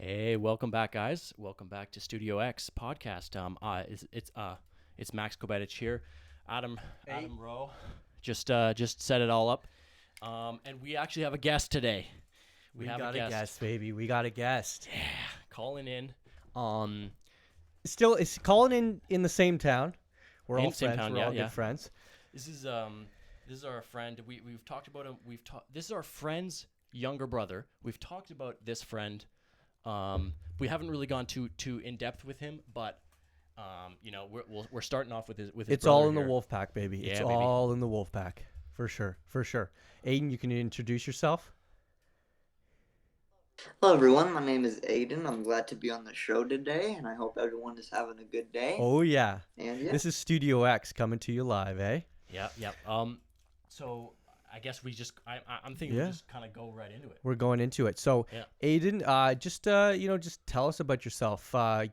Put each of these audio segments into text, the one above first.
Hey, welcome back, guys. Welcome back to Studio X podcast. It's Max Kobetich here. Adam Hey, Rowe just set it all up. And we actually have a guest today. We we have a got a guest. guest, baby. We got a guest. Yeah, calling in. Um, Still, it's calling in the same town. We're all in same friends. town. We're Yeah, all yeah. good friends. This is our friend. We've talked about him. This is our friend's younger brother. We've talked about this friend. We haven't really gone too in depth with him, but we're starting off with his It's brother all in the here. wolf pack, baby. Yeah, It's baby. all in the wolf pack, for sure, for sure. Aiden, you can introduce yourself. Hello, everyone. My name is Aidan. I'm glad to be on the show today, and I hope everyone is having a good day. Oh yeah, And yeah, this is Studio X coming to you live, eh? Yeah. So I guess I'm thinking we Yeah. just kind of go right into it. We're going into it. So, Yeah. Aiden, just tell us about yourself. What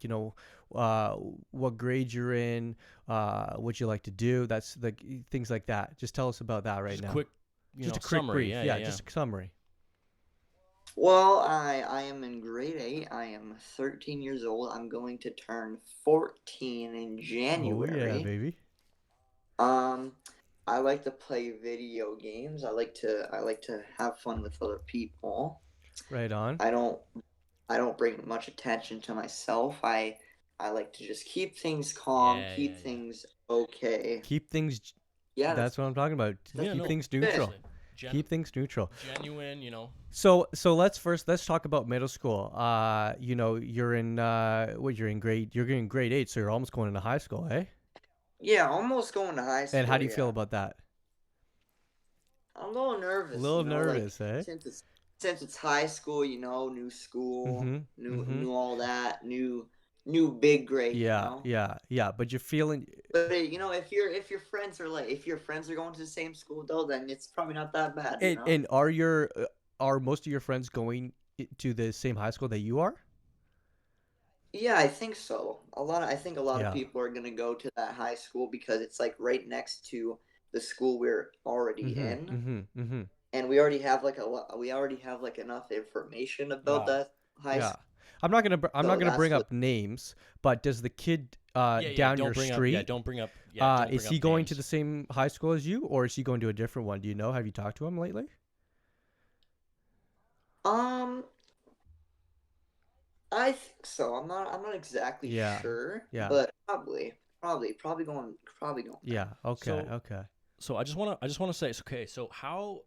grade you're in, what you like to do. That's like things like that. Just tell us about that right Just now. a quick, Just a quick summary. brief. Yeah. Just a summary. well, I am in grade 8. I am 13 years old. I'm going to turn 14 in Oh January. yeah, baby. Um, I like to play video games. I like to have fun with other people. Right on. I don't I don't bring much attention to myself. I like to just keep things calm, keep Yeah. things okay. Keep things. Yeah, That's what I'm talking about. that's Yeah, Keep no, things neutral. seriously. Keep things neutral. Genuine. So let's talk about middle school. You're in you're in grade 8, so you're almost going into high school, eh? Yeah, almost going to high school. And how do you feel Yeah. about that? I'm a little nervous. A little like nervous, eh? since it's high school, new school, Mhm. new Mhm. new all that, new big grade, Yeah, yeah. But you're feeling. But if your friends are going to the same school though, then it's probably not that bad, And are most of your friends going to the same high school that you are? Yeah, I think so. I think a lot of Yeah. people are gonna go to that high school because it's like right next to the school we're already Mhm. in. Mhm. Mhm. And we already have enough information about Yeah. that high Yeah. school. I'm not So gonna that's bring what. up names, but does the kid Yeah. down Don't your bring up. Yeah. street Don't bring up. Yeah. Don't is bring he up going to names. the same high school as you, or is he going to a different one? Do you know? Have you talked to him lately? Um, I think so. I'm not exactly Yeah. sure, Yeah. but probably going there. Yeah. Okay. So Okay. I just wanna say, okay. So how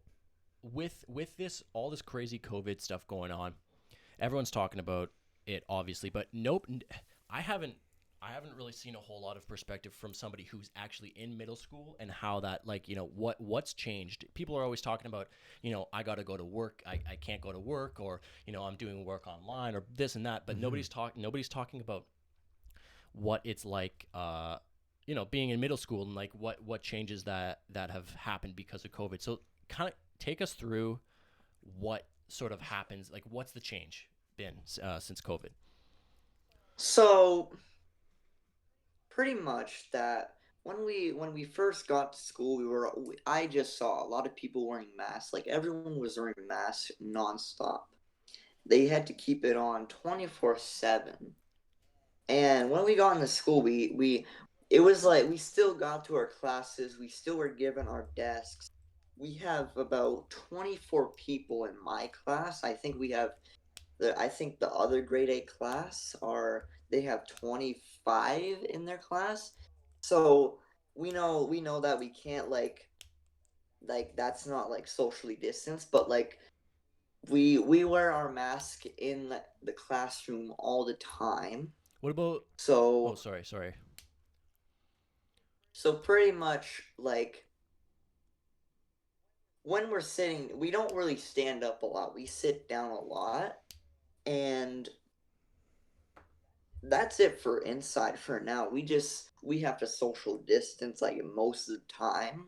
with this all this crazy COVID stuff going on, everyone's talking about it, obviously, but nope. I haven't really seen a whole lot of perspective from somebody who's actually in middle school and how that, like, what's changed. People are always talking about, I got to go to work. I can't go to work, or, I'm doing work online or this and that, but Mhm. nobody's talking about what it's like, being in middle school, and like what changes that have happened because of COVID. So kind of take us through what sort of happens, like what's the change been since COVID? So pretty much that when we first got to school, I just saw a lot of people wearing masks. Like everyone was wearing masks nonstop. They had to keep it on 24/7. And when we got into school, we it was like we still got to our classes. We still were given our desks. We have about 24 people in my class. I think the other grade 8 class are they have 25 in their class. So we know that we can't like that's not like socially distanced, but like we wear our mask in the classroom all the time. What about? Oh, So sorry. so pretty much like when we're sitting, we don't really stand up a lot. We sit down a lot, and that's it for inside for now. We have to social distance like most of the time.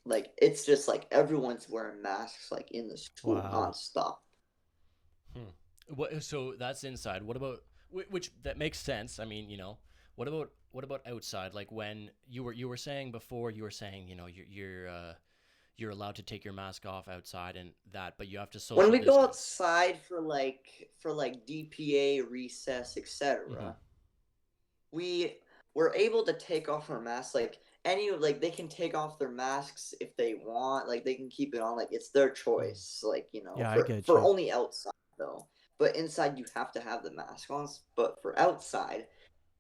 Like it's just like everyone's wearing masks like in the school Wow. nonstop. What? So that's inside. What about? Which that makes sense. I mean, what about outside? Like when you were saying before, you were saying, you're you're allowed to take your mask off outside and that, but you have to When social we go distance. outside for like DPA, recess, Mm-hmm. etc., we were able to take off our masks. Like they can take off their masks if they want. Like they can keep it on. Like it's their Mm. choice. Like Yeah, I for get for you. only outside though. But inside you have to have the mask on. But for outside,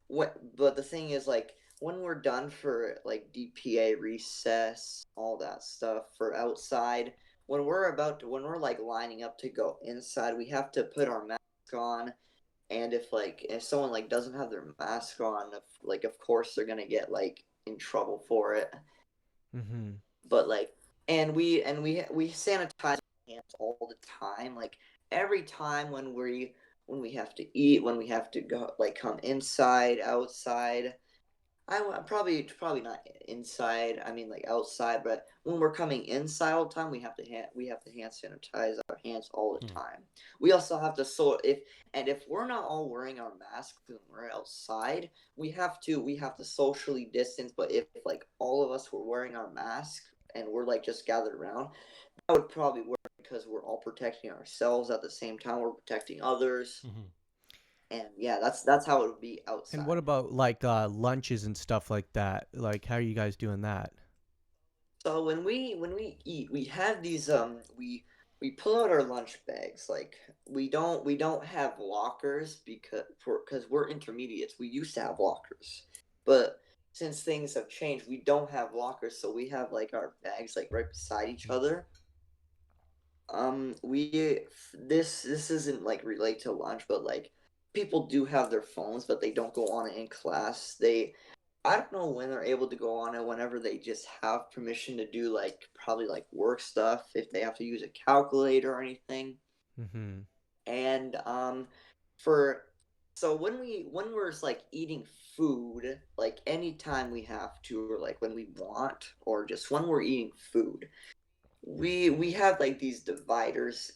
what? But the thing is, like when we're done for like DPA, recess, all that stuff for outside. When we're like lining up to go inside, we have to put our mask on, and if someone like doesn't have their mask on, of course they're gonna get like in trouble for it. Mm-hmm. But like, and we sanitize our hands all the time. Like every time when we have to eat, when we have to go like come inside, outside, probably not inside. I mean, like outside, but when we're coming inside all the time, we have to hand sanitize our hands all the Hmm. time. We also have to if we're not all wearing our masks when we're outside, we have to socially distance. But if like all of us were wearing our mask and we're like just gathered around, that would probably work because we're all protecting ourselves at the same time. We're protecting others, Mm-hmm. and yeah, that's how it would be And what outside. about like lunches and stuff like that? Like, how are you guys doing that? So when we eat, we have these we pull out our lunch bags. Like we don't have lockers because we're intermediates. We used to have lockers, but since things have changed, we don't have lockers. So we have like our bags like right beside each other. We this isn't like relate to lunch, but like people do have their phones, but they don't go on it in class. I don't know when they're able to go on it, whenever they just have permission to do like probably like work stuff, if they have to use a calculator or anything. Mm-hmm. And for so when we're like eating food, like anytime we have to, or like when we want, or just when we're eating food, we have like these dividers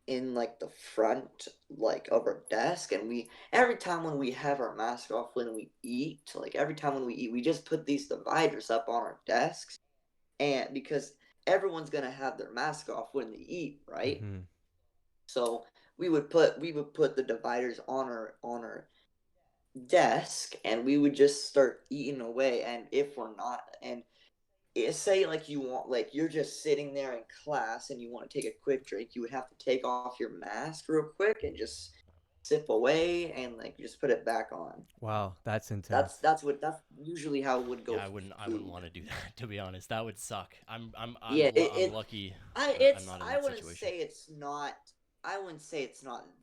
in like the front like of our desk, and we every time when we have our mask off when we eat, like every time when we eat, we just put these dividers up on our desks, and because everyone's gonna have their mask off when they eat, right? Mm-hmm. So we would put the dividers on our desk, and we would just start eating away. And if we're not, and say like you want, like you're just sitting there in class and you want to take a quick drink, you would have to take off your mask real quick and just sip away and like just put it back on. Wow, that's that's intense. that's what that's usually how it would go Yeah, I for wouldn't. I wouldn't food. want to do that. To be honest, that would suck. Yeah, I'm lucky. I'm not in I that wouldn't situation. say it's not,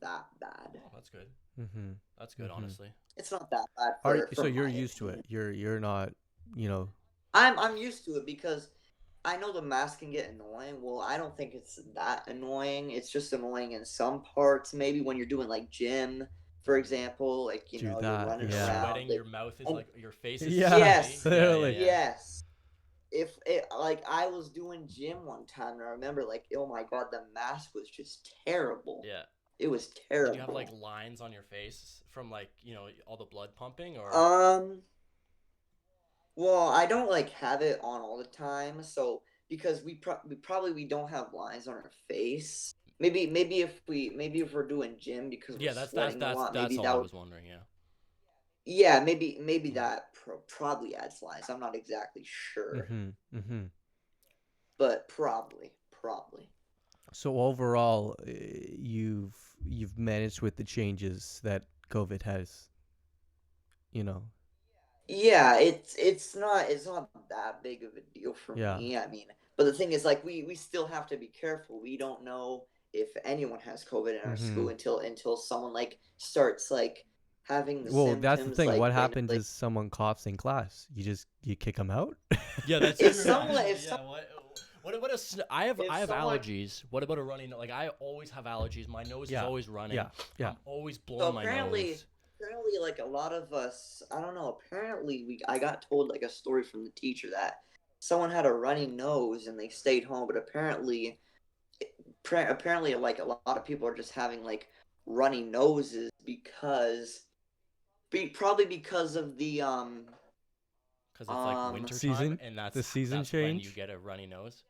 that bad. Oh, that's good. Mm-hmm. That's good, Mm-hmm. honestly. It's not that bad Are for so you're my used to it. opinion. You're not, you know. I'm used to it because I know the mask can get annoying. Well, I don't think it's that annoying. It's just annoying in some parts. Maybe when you're doing like gym, for example, like Do you're that. You're running Yeah. around. sweating. Your mouth is And like your face is Yeah, sweaty. yes, Yeah, yeah, literally. yeah. yes. If it like I was doing gym one time, and I remember like, oh my god, the mask was just terrible. Yeah. It was Did you have like terrible. lines on your face from like all the blood pumping or? Um, well, I don't like have it on all the time, so because we don't have lines on our face. Maybe if we're doing gym because we're Yeah, sweating a lot, that's maybe all that I would, was wondering. Yeah. yeah, maybe Mhm. that probably adds lines. I'm not exactly sure, Mm-hmm. Mm-hmm. but probably. So overall, you've managed with the changes that COVID has. You know. Yeah, it's not that big of a deal for Yeah. me. I mean, but the thing is, like, we still have to be careful. We don't know if anyone has COVID in our Mm-hmm. school until someone like starts like having the Well, that's the symptoms thing. What like happens randomly. is someone coughs in class. You kick them out. Yeah, that's If true. someone Actually, if some yeah. What if I have someone allergies. What about a runny nose? Like I always have allergies. My nose is Yeah. always running. Yeah. Yeah. I'm always so blowing my apparently nose. apparently like a lot of us, I don't know, apparently we I got told like a story from the teacher that someone had a runny nose and they stayed home, but apparently like a lot of people are just having like runny noses probably because of the Cause it's like winter time, Season. and The season that's when you change. get a runny nose.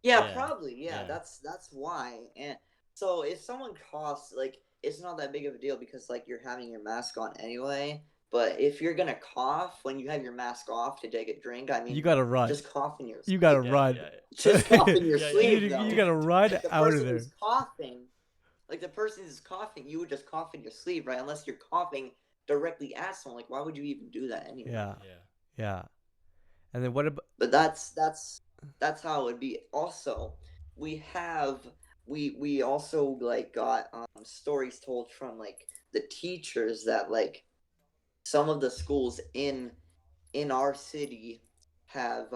Yeah, Yeah. probably. Yeah, Yeah. that's why. And so if someone coughs, like it's not that big of a deal because like you're having your mask on anyway. But if you're gonna cough when you have your mask off to take a drink, I You mean, gotta run. just cough in your You gotta sleep. Yeah. run. Yeah. Just cough in your Yeah. Yeah. sleep, You though. gotta run Like the out of person there. who's coughing, like the person who's coughing, you would just cough in your sleep, right? Unless you're coughing directly at someone. Like, why would you even do that anyway? Yeah, Yeah. yeah. And then what about? But that's how it would be. Also, we have we also like got stories told from like the teachers that like some of the schools in our city have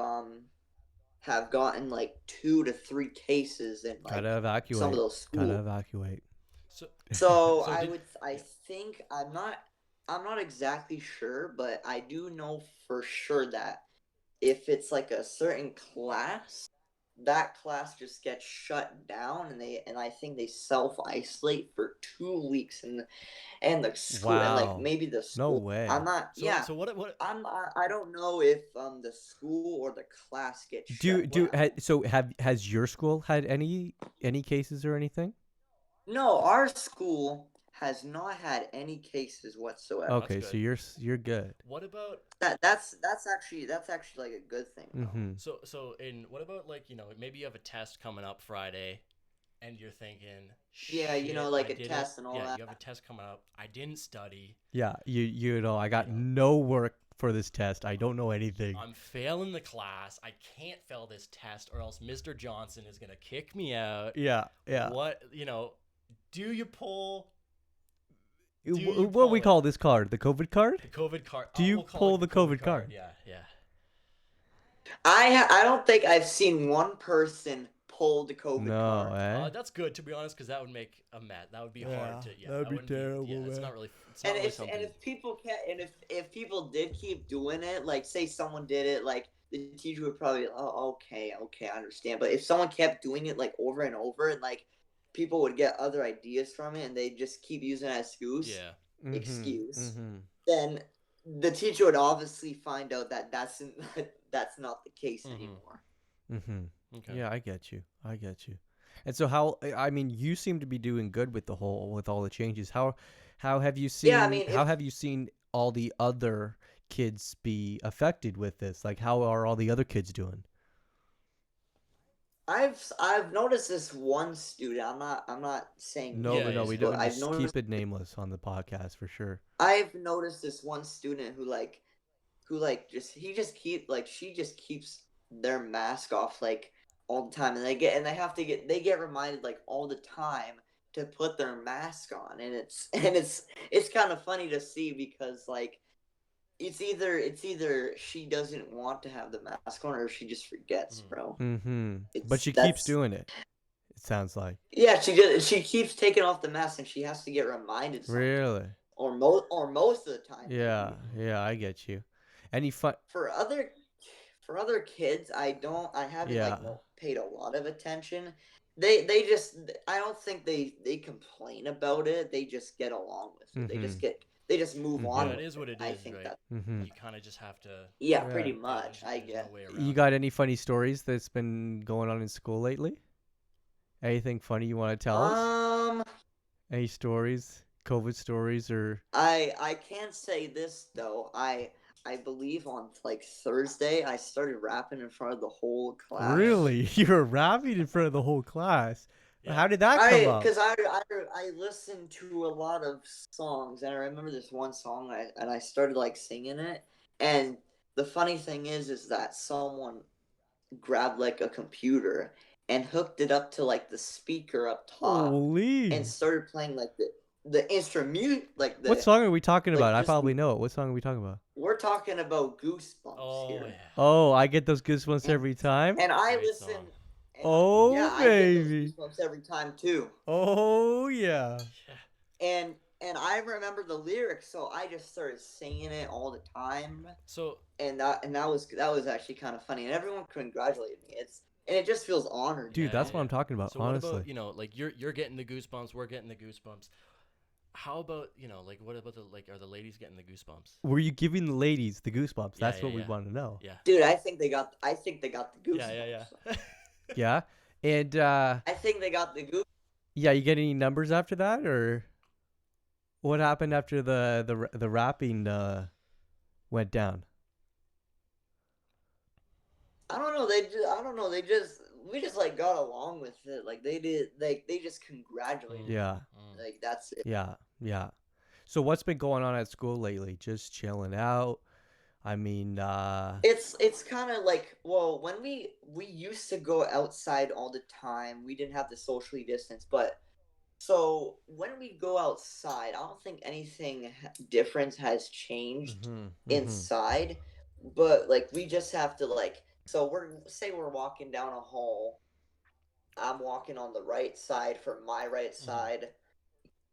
have gotten like 2 to 3 cases in Gotta like some of evacuate. those Gotta schools. evacuate. So So so did I yeah. think I'm not exactly sure, but I do know for sure that if it's like a certain class, that class just gets shut down and I think they self isolate for 2 weeks and the school and like Wow. maybe the No school. I'm way. not. So Yeah, so what I don't know if the school or the class gets shut down. So have has your school had any cases or anything? No, our school has not had any cases Oh, whatsoever. that's Okay, so good. you're good. What about That's actually like a good thing though. Mm-hmm. so in what about like, maybe you have a test coming up Friday and you're thinking, Yeah, you know, shit, I like a didn't test and all yeah, that. you have a test coming up. I didn't study. Yeah, you know, I got You know, no work for this test. I don't know anything. I'm failing the class. I can't fail this test or else Mr. Johnson is going to kick me out. Yeah, yeah. Do you pull What we it? call this card? The COVID card? The COVID card. Do you We'll call pull it the COVID card? Yeah, yeah. I don't think I've seen one person pull the COVID No, card. eh? That's good to be honest, because that would make a mess. That would be hard to. Yeah, that'd that be wouldn't terrible, be. Yeah, it's man. not really. It's not really something. And if people can't and if people did keep doing it, like say someone did it, like the teacher would probably, oh, okay, I understand. But if someone kept doing it like over and over and like people would get other ideas from it and they just keep using it as Yeah. Mm-hmm. excuse, Mm-hmm. then the teacher would obviously find out that that's not the case anymore. Mm-hmm. Okay. Yeah, I get you. I get you. And so how I mean, you seem to be doing good with with all the changes. How have you seen Yeah, I mean, how have you seen all the other kids be affected with this? Like how are all the other kids doing? I've noticed this one student. I'm not saying No, Yeah, no, yeah, names, we yeah. but don't I've just noticed keep it nameless on the podcast for sure. I've noticed this one student who like just he just keep like she just keeps their mask off like all the time, and they get reminded like all the time to put their mask on, and it's kind of funny to see because like it's either she doesn't want to have the mask on or she just forgets, Mhm. bro. Mm-hmm. But It's she keeps that's doing it. It sounds like. Yeah, she keeps taking off the mask and she has to get reminded sometimes, Really? or most of the time Yeah, maybe. yeah, I get you. Any fun? For other kids, I haven't Yeah. like no paid a lot of attention. They just I don't think they complain about it. They just get along with it. Mm-hmm. They just move Mhm. Yeah, on it with is it. what it I is, think right? that Mm-hmm. You kind of just have to. yeah, Yeah. pretty Yeah, much. I there's no guess. way around You it. got any funny stories that's been going on in school lately? Anything funny you want to tell us? Any stories? COVID stories or I can say this though. I believe on like Thursday I started rapping in front of the whole class. really? You were rapping in front of the whole class. Yeah. How did that come up? Because I listened to a lot of songs and I remember this one song and I started like singing it, and the funny thing is that someone grabbed like a computer and hooked it up to like the speaker up top and Holy. started playing like the instrument like What the song are we talking like about? I just probably know it. What song are we talking about? we're talking about Goosebumps Oh here. yeah. Oh, I get those goosebumps And, every time. and I Great listen. song. Oh, Yeah, I get those baby. goosebumps every time too. Oh, yeah. Yeah. And I remember the lyrics, so I just started singing it all the time. So And that was actually kind of funny, and everyone congratulated me. It just feels honored. Dude, yeah, that's yeah, what I'm yeah. talking about, So honestly. what about like you're getting the goosebumps, we're getting the goosebumps. How about like what about the like are the ladies getting the goosebumps? Were you giving the ladies the goosebumps? Yeah, That's yeah, what we yeah. want to know. Yeah. Dude, I think they got the goosebumps. Yeah, yeah, yeah. Yeah. And I think they got the goop. yeah, you get any numbers after that, or what happened after the rapping went down? I don't know. I don't know. We just like got along with it. Like they did. Like they just congratulated me. Yeah. Like that's it. Yeah. Yeah. So what's been going on at school lately? Just chilling out. I mean, It's kind of like, well, when we used to go outside all the time. We didn't have to socially distance, but so when we go outside, I don't think anything different has changed mhm. inside, but like we just have to like, so we're walking down a hall. I'm walking on the right side for my right Mhm. side.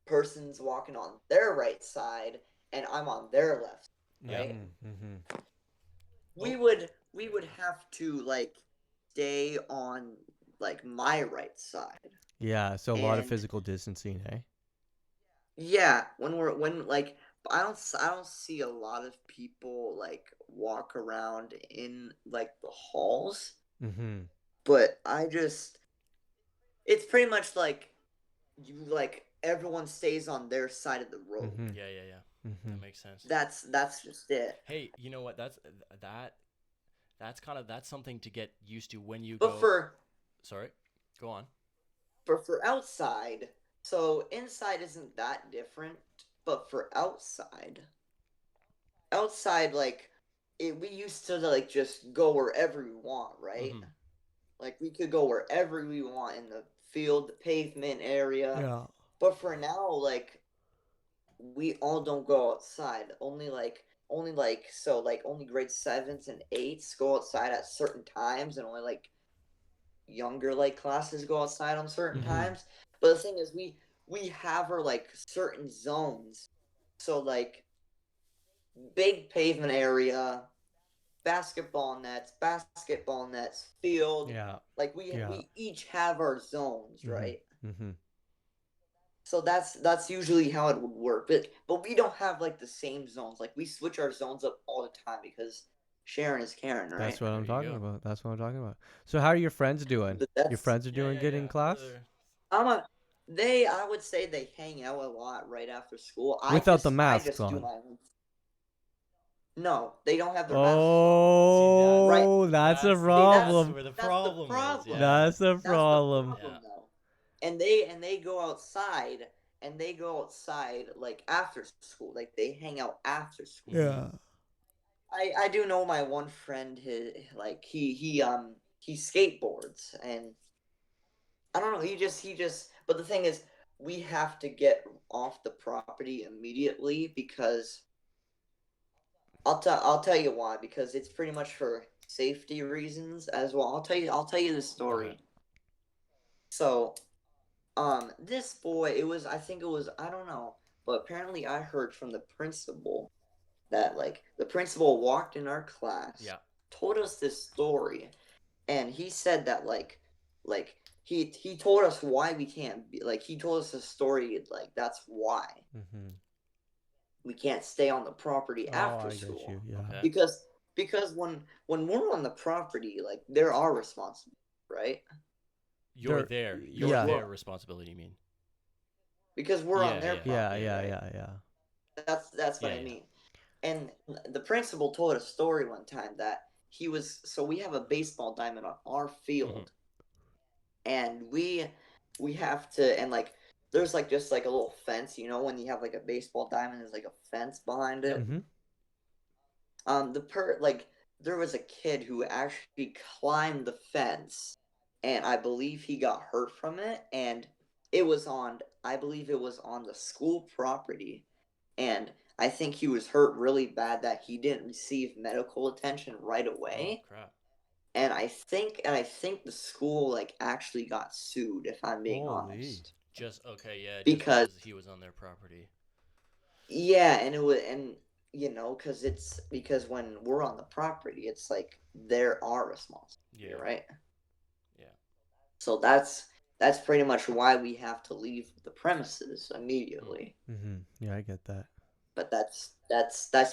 Person's walking on their right side, and I'm on their left, Yeah. right? Mhm. Mhm. we Oh. would we would have to like stay on like my right side. Yeah, so a lot of And physical distancing, hey? yeah, when like I don't see a lot of people like walk around in like the halls, Mhm. but it's pretty much like you like everyone stays on their side of the road. Mhm. Yeah, yeah, yeah. That Mhm. makes sense. That's just it. Hey, you know what? That that's something to get used to when you But go. for Sorry, go on. for outside, so inside isn't that different, but for outside like we used to like just go wherever we want, right? Mm-hmm. Like we could go wherever we want in the field, the pavement area. Yeah. But for now, like we all don't go outside. Only like so like only grade sevens and eights go outside at certain times, and only like younger like classes go outside on certain Mhm. times. But the thing is, we have our like certain zones. So like big pavement area, basketball nets, field. Yeah. Like we Yeah. we each have our zones, Mhm. right? Mhm. So that's usually how it would work. But we don't have like the same zones. Like we switch our zones up all the time because Sharon is Karen, That's right? what There I'm you talking go. about. That's what I'm talking about. So how are your friends doing? But Your that's friends are Yeah, doing yeah, good yeah. in class? I'm a they I would say they hang out a lot right after school. I Without the just I masks just do on. my own. No, they don't have their masks on. See, Right. Oh, that's a See, that's problem. where the that's the problem is. problem. Yeah, That's a That's the problem. problem yeah. though. And they go outside like after school. Like they hang out after school. Mm-hmm. Yeah. I do know my one friend. His like he skateboards, and I don't know. He just. But the thing is, we have to get off the property immediately because I'll tell you why, because it's pretty much for safety reasons as well. I'll tell you the Go ahead. story. So this boy, I think it was, I don't know, but apparently I heard from the principal that like the principal walked in our class, Yeah. told us this story, and he said that like he told us why we can't be like he told us a story like that's why Mhm. we can't stay on the property Oh, after I get you. school. Yeah. Okay. because because when we're on the property, like they're our responsibility, right? You're They're there. You're Because yeah. we're their responsibility. You mean? because we're on Yeah, their yeah, Yeah, property, yeah, right? yeah, yeah. That's what yeah, I yeah. mean. And the principal told a story one time that we have a baseball diamond on our Mm-hmm. field, and we have to, and like there's like just like a little fence, when you have like a baseball diamond, there's like a fence behind Yep. it. Mhm. The per like there was a kid who actually climbed the fence, and I believe he got hurt from it, and I believe it was on the school property, and I think he was hurt really bad that he didn't receive medical attention right Oh away. crap. And I think the school like actually got sued, if I'm being Holy. honest. Just okay. Yeah, just Because because he was on their property. yeah, and it was and because it's because when we're on the property, it's like they're our responsibility, Yeah. right? Yeah. So that's pretty much why we have to leave the premises Mm. immediately. Mhm. Yeah, I get that. But that's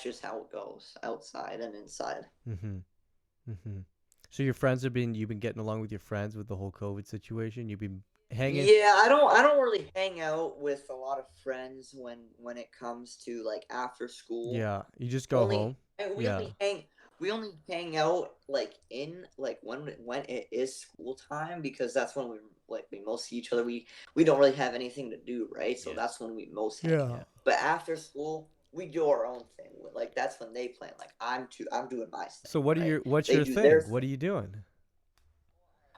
just how it goes outside and inside. Mhm. Mhm. So your friends you've been getting along with your friends with the whole COVID situation. You've been hanging. Yeah, I don't really hang out with a lot of friends when it comes to like after school. Yeah, you just go Only home. and Yeah. we only hang out like in like when it is school time, because that's when we most see each other. We don't really have anything to do, right? So Yeah. that's when we most hang Yeah. out. But after school, we do our own thing. Like that's when they plan. Like I'm doing my thing, So right? what's They your do their thing? What are thing. you doing?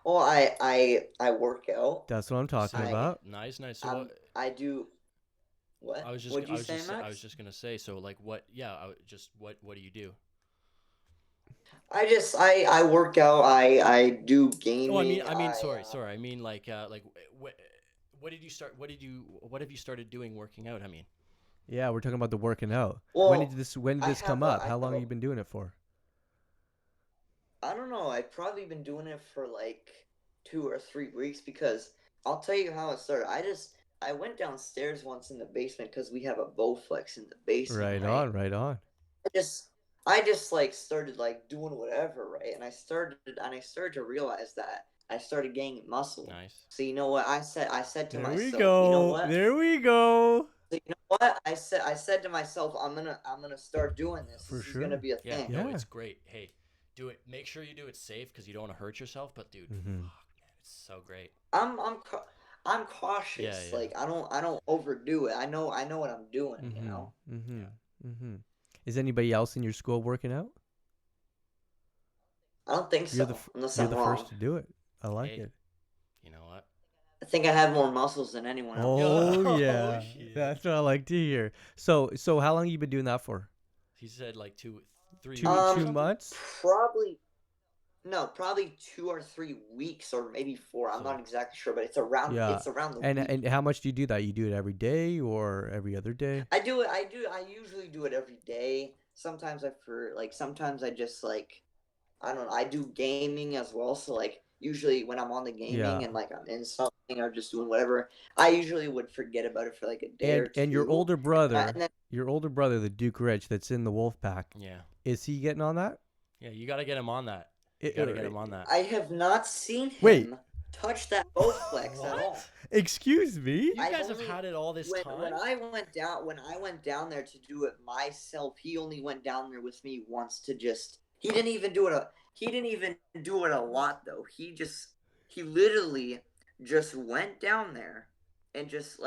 Well, I work out. That's what I'm talking Sick. I about. Nice, nice. So I'm what? I do what? What'd you say, I was Max? just gonna say. So like, what? Yeah, just what do you do? I work out. I do Oh, gaming. sorry. I mean, like, what did you start? What have you started doing working out? I mean, Yeah, we're talking about the working out. Well, When did I this come have up? I How long have have you been doing it for? I don't know. I've probably been doing it for like 2 or 3 weeks, because I'll tell you how it started. I went downstairs once in the basement because we have a Bowflex in the basement, Right right? on, right on. I just I just like started like doing whatever, right? And I started to realize that I started gaining muscle. nice. So you know what I said to There we myself, you know go. what? There we go. So you know what? I said to myself, I'm gonna start doing this. For This is gonna sure. be a Yeah, thing. no, Yeah. it's great. Hey, do it. Make sure you do it safe because you don't want to hurt yourself. But dude, Mm-hmm. fuck, man, it's so great. I'm Yeah, cautious. yeah. Like I don't overdo it. I know what I'm doing, you Mm-hmm. know? Mm-hmm. Yeah. Mm-hmm. Is anybody else in your school working out? I don't think You're so, unless you're I'm the wrong. first to do it. I like Hey, it. you know what? I think I have more muscles than anyone else. Oh Oh yeah, shit. that's what I like to hear. So how long you been doing that for? He said like 3 weeks or Two something. months? Probably no, probably 2 or 3 weeks, or maybe four. I'm So not exactly sure, but Yeah. it's around the And week. how much do you do that? You do it every day or every other day? I do it. I usually do it every day. Sometimes I just like I don't know. I do gaming as well. So like usually when I'm on the Yeah. gaming and like I'm in something or just doing whatever, I usually would forget about it for like a day or And two. And then your older brother, the Duke Rich, that's in the Wolf Pack, yeah, is he getting on that? yeah. You gotta get him on that. You It- gotta get uh, him on that. I have not seen wait, him touch that Bowflex at all. What? excuse me? You I've guys have only had it all this when time. I went down there to do it myself, he only went down there with me once to just he didn't even do it a lot though. He literally just went down there and just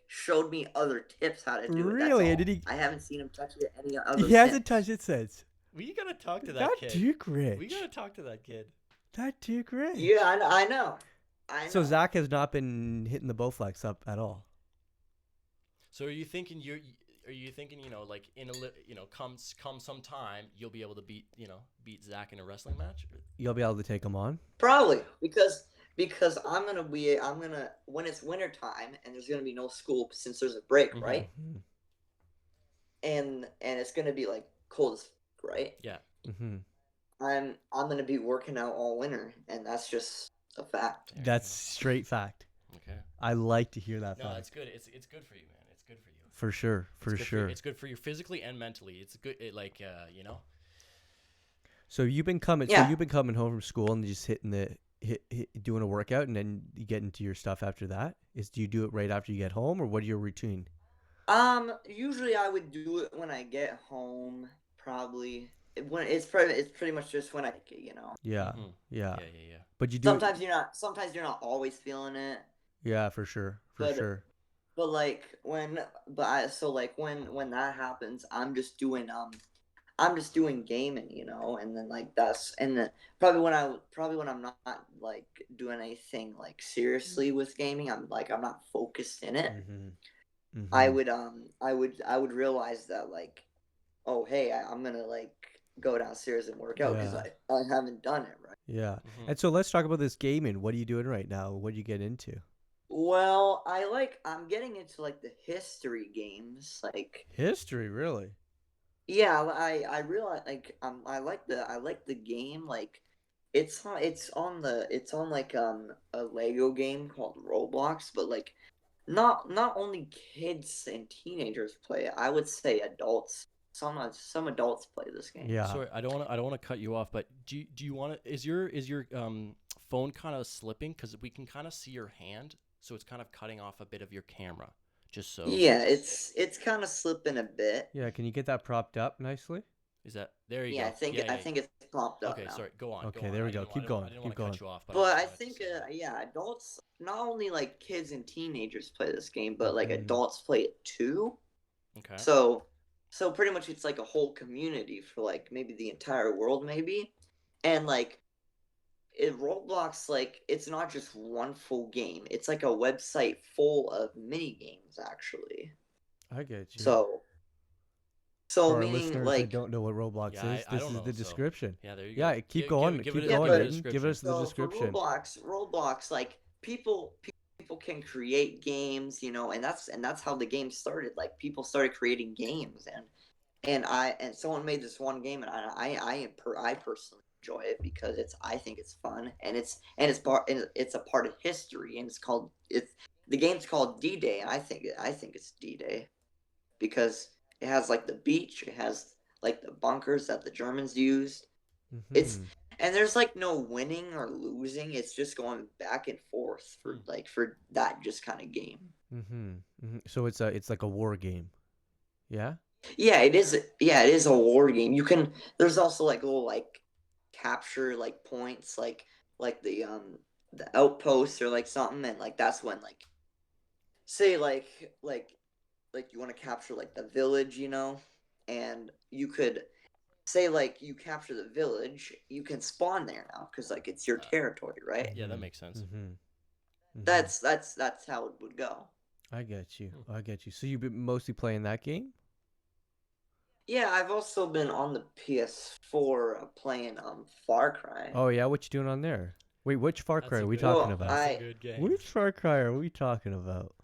showed me other tips how to do it. That's Really? And all. did he? I haven't seen him touch it any other He hasn't since. touched it since. We gotta talk to that That kid. Duke We Rich. gotta talk to that kid. That Duke Rich. Yeah, I know. So Zach has not been hitting the Bowflex up at all. So are you thinking like come some time you'll be able to beat Zach in a wrestling match? You'll be able to take him on. Probably because I'm gonna when it's winter time and there's gonna be no school since there's a break, Mhm. right? Mm-hmm. And it's gonna be like cold as right? Yeah. Mm-hmm. I'm gonna be working out all winter, and that's just a fact. There you That's go. straight fact. Okay. I like to hear that No, fact. that's good. It's good for you, man. It's good for you. For sure. For It's good sure. it's good for you physically and mentally. It's good. So you've been coming. So Yeah. you've been coming home from school and just doing a workout, and then you get into your stuff after that. Do you do it right after you get home, or what are your routine? Usually I would do it when I get home. Probably when it's pretty much just when I get it, Yeah. Mhm. Yeah. Yeah. But you do. Sometimes you're not always feeling it. Yeah, for sure. For But sure. But like when that happens, I'm just doing gaming, and then and then probably when I'm not like doing anything like seriously with gaming, I'm not focused in it. Mm-hmm. Mm-hmm. I would realize that like, oh hey, I'm gonna like go downstairs and work out because Yeah. I haven't done it right. Yeah. Mhm. And so let's talk about this gaming. What are you doing right now? What do you get into? Well, I'm getting into like the history games, like History, really? yeah, I realize like I like the game, like it's on like a Lego game called Roblox, but like not only kids and teenagers play it. I would say adults some adults play this game. Yeah. Sorry, I don't want to cut you off, but do you want to? Is your phone kind of slipping? Because we can kind of see your hand, so it's kind of cutting off a bit of your camera. Just so. Yeah, it's kind of slipping a bit. Yeah, can you get that propped up nicely? Is that there? You Yeah, go. I think it's popped up Okay, now. sorry. Go on. Okay, go on. there we I go. didn't Keep wa- going, I didn't keep want to going. cut you off, but But I I just wanted think, to say that. yeah, adults, not only like kids and teenagers play this game, but like Mhm. adults play it too. Okay. So pretty much it's like a whole community for like maybe the entire world, maybe. And like Roblox, like it's not just one full game. It's like a website full of mini games, actually. I get you. So For our meaning listeners that like don't know what Roblox Yeah, is, I this don't is know. the So description. yeah, there you Yeah, go. keep going, Give keep it going, but- Aidan. Give us the so description. for Roblox, like people can create games, you know, and that's how the game started. Like people started creating games, and someone made this one game, and I personally enjoy it because I think it's fun, and it's a part of history, and the game's called D-Day, and I think it's D-Day because it has like the beach, it has like the bunkers that the Germans used. It's Mhm. and there's like no winning or losing. It's just going back and forth for that just kind of game. Mhm. Mhm. So it's like a war game. Yeah? Yeah, it is. Yeah, it is a war game. There's also like little like capture like points like the outposts or like something, and like that's when like say like you want to capture like the village, you know, and you could say like you capture the village, you can spawn there now because like it's your territory, right? Yeah, that makes sense. Mhm. Mhm. That's how it would go. I get you. I get you. So you've been mostly playing that game? Yeah, I've also been on the PS4 playing Far Cry. Oh yeah, what you doing on there? Wait, which Far That's Cry a are we good- talking Well, about? That's a good game. Which Far Cry are we talking about?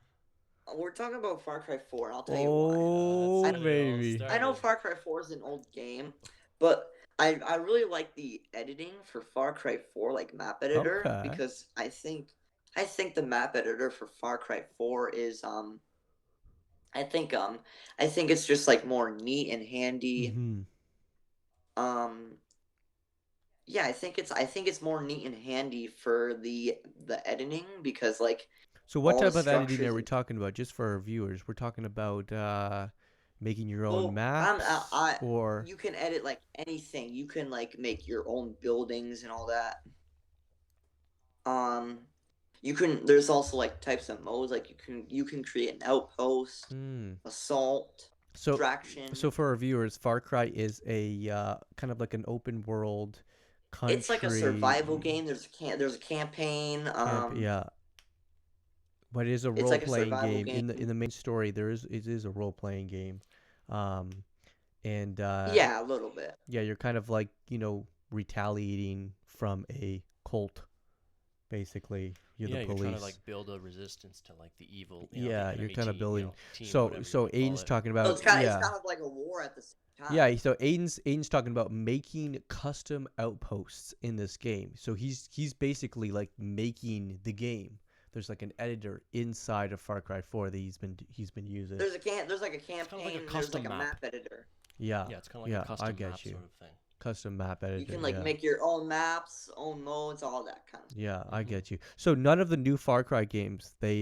We're talking about Far Cry 4, and I'll tell you why. Oh That's when it all baby. started. I know Far Cry 4 is an old game, but I really like the editing for Far Cry 4, like map editor, Okay. because I think the map editor for Far Cry 4 is I think it's just like more neat and handy. Mhm. Um yeah, I think it's more neat and handy for the editing because like So what all type the of editing structures are we and- talking about? Just for our viewers, we're talking about making your own well, maps, or you can edit like anything. You can like make your own buildings and all that. Um, there's also like types of modes, like you can create an outpost, Hmm. assault, So extraction. so for our viewers, Far Cry is a kind of like an open world country. It's like a survival game. There's a campaign. Yeah, but it is a It's role like a playing survival game. In game. the main story, it is a role playing game, um, and Yeah, a little bit. yeah, you're kind of like retaliating from a cult, basically. You're Yeah, the you're police. trying to like build a resistance to like the evil. You know, Yeah, the you're enemy kind of team, building. team, So whatever you so wanna call Aiden's it. talking So about it's kind of like a war at the same time. Yeah, so Aiden's talking about making custom outposts in this game. So he's basically like making the game. There's like an editor inside of Far Cry 4 that he's been using. There's like a campaign. kinda like a There's custom like a map. map editor. Yeah. Yeah, it's kind of like yeah, a custom I get map you. sort of thing. Custom map editor. You can like yeah. make your own maps, own modes, all that kind of. Yeah, I Mhm. get you. So none of the new Far Cry games they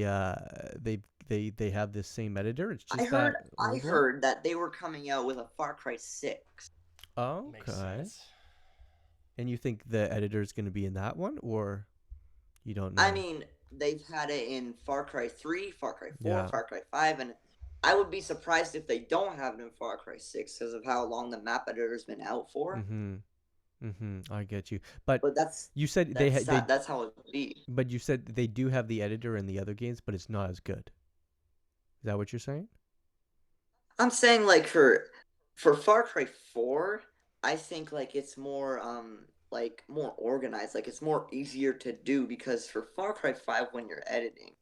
have this same editor. It's just I heard that I old one? heard that they were coming out with a Far Cry 6. Makes Okay. sense. And you think the editor is going to be in that one, or you don't know? I mean, they've had it in Far Cry 3, Far Cry 4, Yeah. Far Cry 5, and I would be surprised if they don't have it in Far Cry 6 because of how long the map editor's been out for. Mm-hmm. I get you. But But you said that's how it would be. but you said they do have the editor in the other games, but it's not as good. Is that what you're saying? I'm saying like for Far Cry 4, I think like it's more more organized, like it's more easier to do because for Far Cry 5 when you're editing,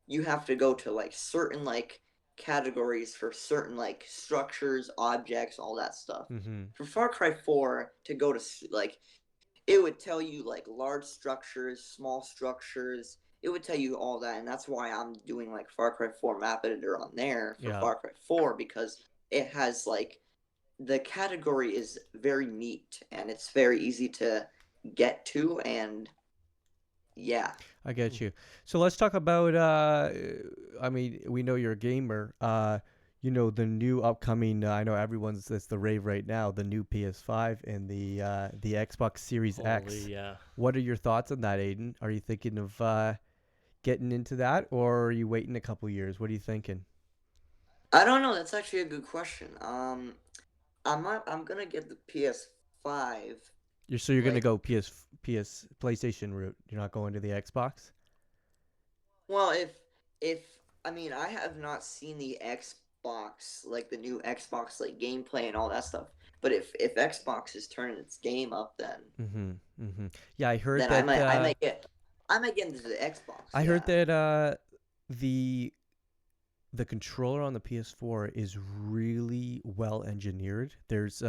you have to go to like certain like categories for certain like structures, objects, all that stuff. Mm-hmm. For Far Cry 4 to go to like it would tell you like large structures, small structures. It would tell you all that, and that's why I'm doing like Far Cry 4 map editor on there for Yeah. Far Cry 4 because it has like the category is very neat and it's very easy to get to, and yeah. I get you. So let's talk about. I mean, we know you're a gamer. The new upcoming. I know everyone's. It's the rave right now. The new PS5 and the Xbox Series X. Holy, yeah. What are your thoughts on that, Aiden? Are you thinking of getting into that, or are you waiting a couple years? What are you thinking? I don't know. That's actually a good question. I'm gonna get the PS5. You're gonna Like, go PS PlayStation route. You're not going to the Xbox. well, if I mean, I have not seen the Xbox, like the new Xbox, like gameplay and all that stuff. But if Xbox is turning its game up, Mm-hmm. Mm-hmm. Yeah, I heard then that. I might get into the Xbox. I heard Yeah. that the the controller on the PS4 is really well engineered. There's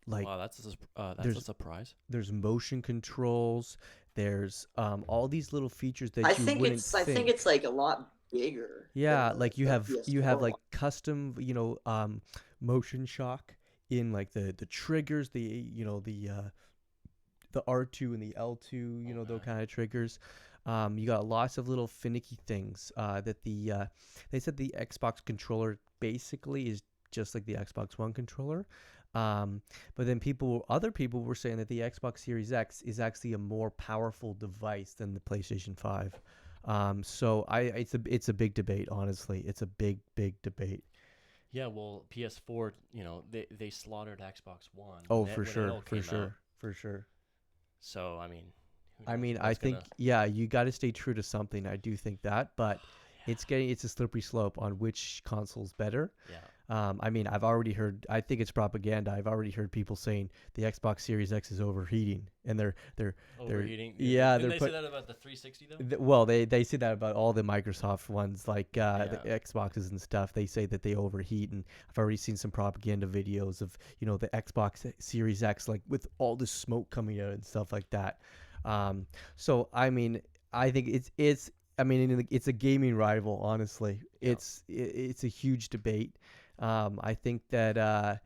like Wow, that's a there's surprise. there's motion controls. There's all these little features I that you think wouldn't it's I think it's think. like a lot bigger than Yeah, like the you have PS4 like one. custom, motion shock in like the triggers, the R2 and the L2, those Okay. kind of triggers. You got lots of little finicky things that they said the Xbox controller basically is just like the Xbox One controller. But then other people were saying that the Xbox Series X is actually a more powerful device than the PlayStation 5. So it's a big debate, honestly. It's a big debate. Yeah, well, PS4, they slaughtered Xbox One Oh, when it all for came out. sure, for sure. So, I mean, who I knows mean, I what's think gonna. yeah, you got to stay true to something. I do think that, but Yeah. it's a slippery slope on which console's better. Yeah. I mean, I've already heard. I think it's propaganda. I've already heard people saying the Xbox Series X is overheating, and they're Overheating. yeah, Didn't they're they say that about the 360 though? well, they say that about all the Microsoft ones, like the Yeah. Xboxes and stuff. They say that they overheat, and I've already seen some propaganda videos of the Xbox Series X, like with all the smoke coming out and stuff like that. So I mean, I think it's I mean it's a gaming rival. Honestly, Yeah. it's a huge debate. I think that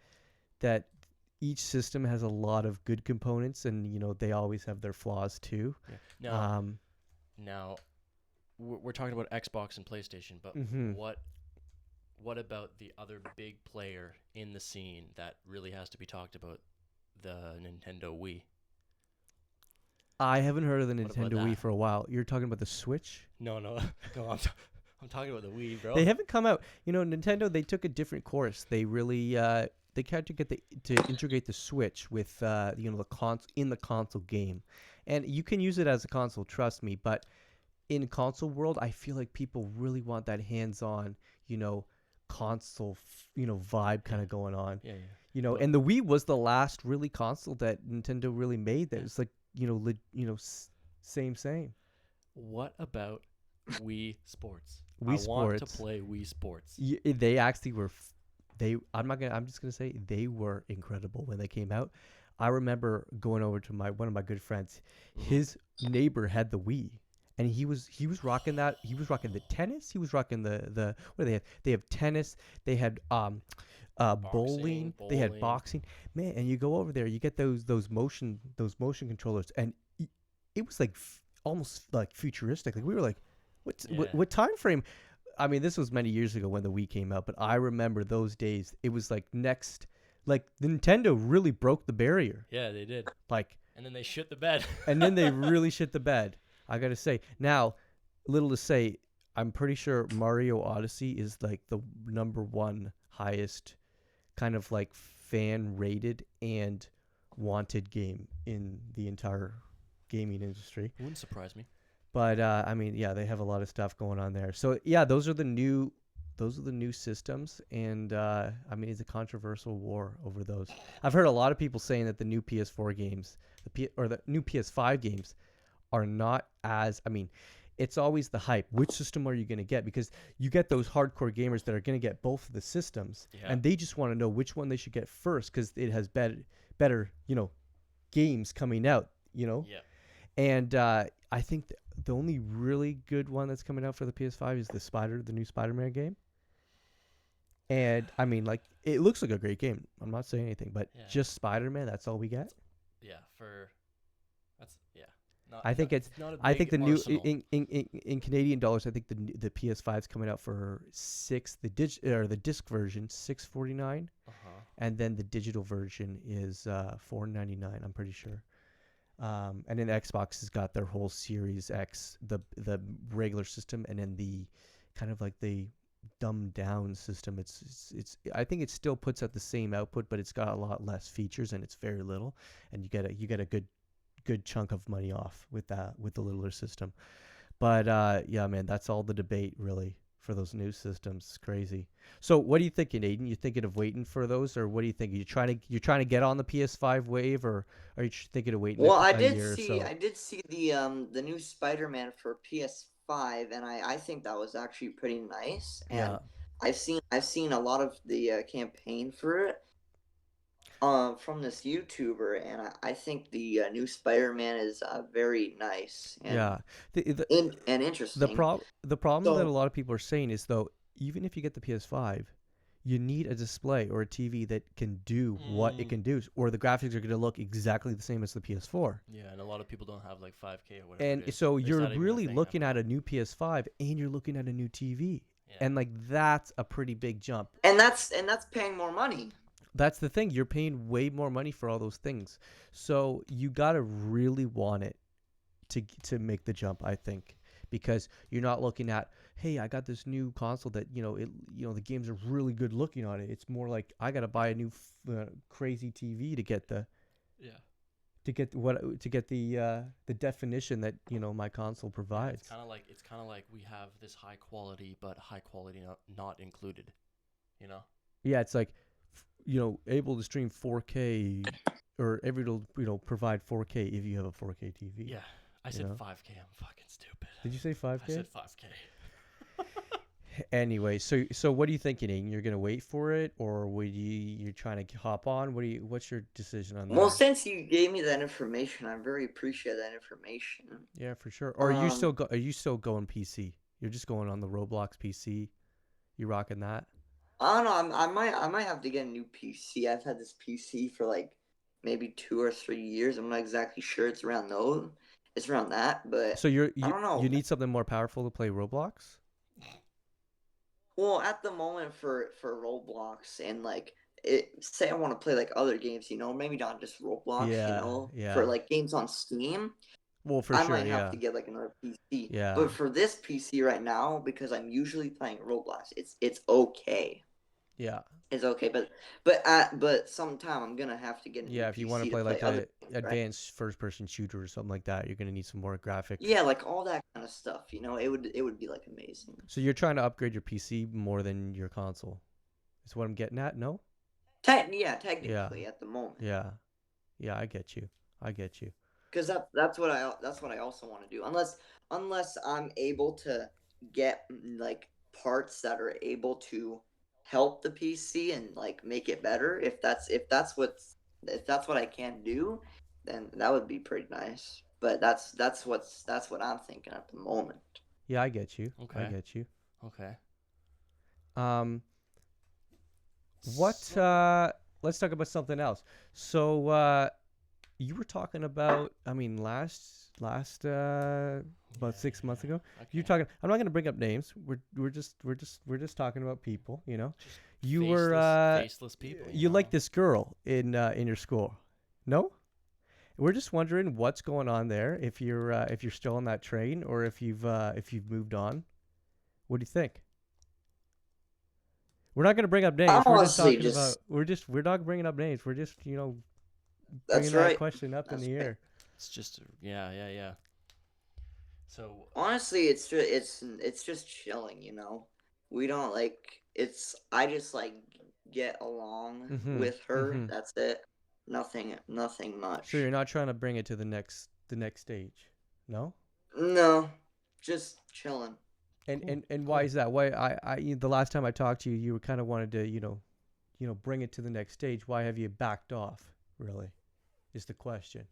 each system has a lot of good components, and they always have their flaws too. Yeah. Now we're talking about Xbox and PlayStation, but Mhm. what about the other big player in the scene that really has to be talked about, the Nintendo Wii? I haven't heard of the What about Nintendo Wii that? for a while. You're talking about the Switch? No, no, no. I'm talking about the Wii, bro. They haven't come out. Nintendo, they took a different course. They really they tried to to integrate the Switch with in the console game. And you can use it as a console, trust me, but in console world, I feel like people really want that hands-on, console, vibe kind Yeah. of going on. Yeah, yeah. But And the Wii was the last really console that Nintendo really made that was like, same. what about Wii Sports? I Wii want to Sports. play Wii Sports. They actually were. I'm just gonna say they were incredible when they came out. I remember going over to one of my good friends. Mhm. His neighbor had the Wii, and he was rocking that. He was rocking the tennis. He was rocking the what do they have? They have tennis. They had bowling. They had bowling. boxing. Man, and you go over there, you get those motion controllers, and it was like almost like futuristic. Like we were like, Yeah. what time frame? I mean, this was many years ago when the Wii came out, but I remember those days. It was like Nintendo really broke the barrier. Yeah, they did. Like, And then they shit the bed. and then they really shit the bed. I gotta say. Now, little to say, I'm pretty sure Mario Odyssey is like the number one highest kind of like fan rated and wanted game in the entire gaming industry. Wouldn't surprise me. But I mean, yeah, they have a lot of stuff going on there. So yeah, those are the new systems, and I mean, it's a controversial war over those. I've heard a lot of people saying that the new PS4 games, or the new PS5 games, are not as. I mean, it's always the hype. Which system are you going to get? Because you get those hardcore gamers that are going to get both of the systems, Yeah. and they just want to know which one they should get first because it has better games coming out. Yeah. And I think the only really good one that's coming out for the PS5 is the new Spider-Man game. And I mean, like, it looks like a great game. I'm not saying anything, but Yeah. just Spider-Man, that's all we get. Yeah, that's not I think not, it's. not a I think big the new arsenal. in Canadian dollars. I think the PS5 is coming out for the disc version $649, and then the digital version is $499. I'm pretty sure. And then Xbox has got their whole Series X, the regular system, and then the kind of like the dumbed down system. It's I think it still puts out the same output, but it's got a lot less features and it's very little, and you get a good chunk of money off with the littler system. But yeah, man, that's all the debate really for those new systems. It's crazy. So what are you thinking, Aiden? You thinking of waiting for those, or what do you think? You're trying to get on the PS5 wave, or are you thinking of waiting Well, a year or so? I did see the new Spider-Man for PS5, and I think that was actually pretty nice. And Yeah. I've seen a lot of the campaign for it from this YouTuber, and I think the new Spider-Man is very nice Yeah. The and interesting. the problem that a So lot of people are saying is though, even if you get the PS5, you need a display or a TV that can do what it can do, or the graphics are going to look exactly the same as the PS4. Yeah, and a lot of people don't have like 5K or whatever it And is. so Is you're that even a really thing? looking at a new PS5 and you're looking at a new TV. Yeah. And like that's a pretty big jump. and that's paying more money. That's the thing. You're paying way more money for all those things. So you got to really want it to make the jump, I think, because you're not looking at, hey, I got this new console that the games are really good looking on it. It's more like I got to buy a new crazy TV to get the Yeah. to get the definition that my console provides. It's kind of like we have this high quality, but high quality not included. You know. Yeah, it's like able to stream 4K or able to provide 4K if you have a 4K TV. Yeah. I said 5K. I'm fucking stupid. Did you say 5K? I said 5K. Anyway, so what are you thinking, Aiden? You're gonna wait for it, or you're trying to hop on? What's your decision on that? Well, since you gave me that information, I very appreciate that information. Yeah, for sure. Or are you still going PC? You're just going on the Roblox PC. You rocking that? I don't know. I might have to get a new PC. I've had this PC for like maybe 2 or 3 years. I'm not exactly sure. It's around that, but So I don't know. You need something more powerful to play Roblox? Well, at the moment for Roblox and like say I want to play like other games, maybe not just Roblox, Yeah. for like games on Steam. Well, for I sure, might have yeah. to get like another PC. Yeah. But for this PC right now, because I'm usually playing Roblox, it's okay. Yeah. It's okay, but sometime I'm gonna have to get a new if you PC want to play like other an things, right? advanced first-person shooter or something like that, you're gonna need some more graphics. Yeah, like all that kind of stuff. It would be like amazing. So you're trying to upgrade your PC more than your console. Is what I'm getting at? No? Technically Yeah. at the moment. Yeah. Yeah, I get you. Because that's what I also want to do. Unless I'm able to get like parts that are able to help the PC and like make it better. If that's what I can do, then that would be pretty nice. But that's what I'm thinking at the moment. Yeah, I get you. Okay. I get you. Okay. Let's talk about something else. So you were talking about, I mean, last about 6 months ago. Okay. You're talking. I'm not going to bring up names. We're just talking about people. You were faceless people. you like this girl in your school, no? We're just wondering what's going on there. If you're still on that train, or if you've moved on. What do you think? We're not going to bring up names. We're just talking about. We're not bringing up names. We're just bringing that question up in the air. It's just yeah. So honestly, it's just chilling. We don't like it's. I just like get along with her. Mm-hmm. That's it. Nothing much. So you're not trying to bring it to the next stage, no? No, just chilling. And why is that? Why I the last time I talked to you, you kind of wanted to bring it to the next stage. Why have you backed off? Really, is the question.